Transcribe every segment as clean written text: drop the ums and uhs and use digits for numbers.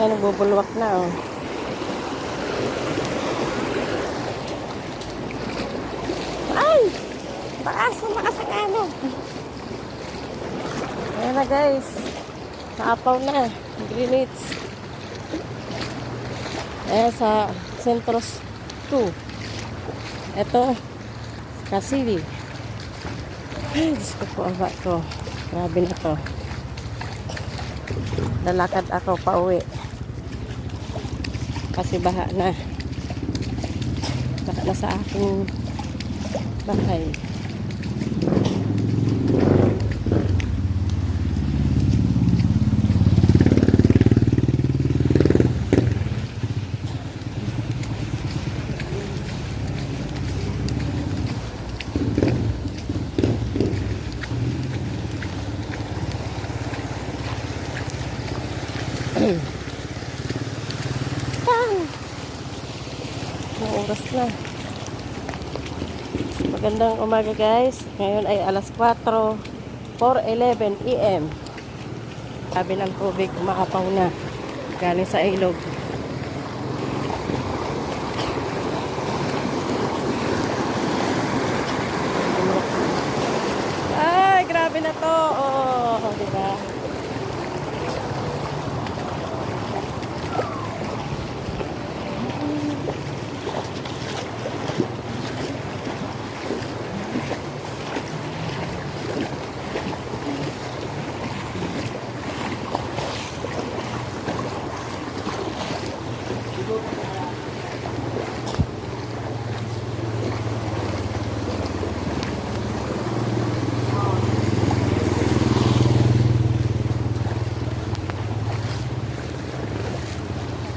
Ay, nagbubulwak na, oh. Ay! Baka sa kanan. Ayan na, guys. Naapaw na. Greenwich. Ayan sa Centros 2. Ito, Kasili. Ay, Diyos ko po, aba to. Grabe na to. Lalakad ako pa uwi. Kasi baha na. Baha na sa aking bahay. Oras na. Magandang umaga, guys. Ngayon ay alas 4:11 AM. Sabi ng tubig, umaapaw na. Galing sa ilog. Ay, grabe na to. Oh, diba?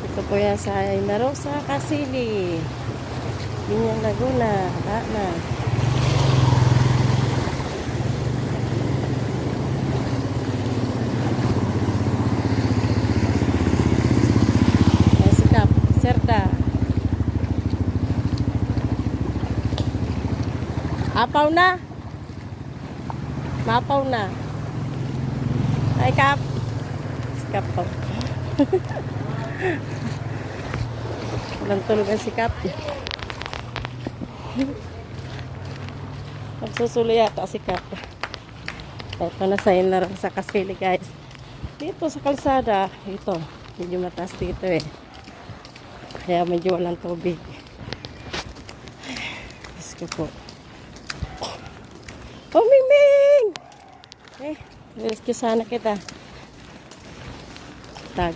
Ito po yan sa Inarosa, Kasili, Binyang Laguna, na. Sikap, Serda. Apaw na. Mapaw na. Ay, Kap. Sikap po. Walang tulog ang sikap. Magsusulo yata sikap. Ito na sa inarang sa Kasili, guys. Dito sa kalsada, ito. Medyo mataas dito eh. Kaya medyo walang tubig. Diyos ko po. Oh, Mingming! Rescue sana kita. Tago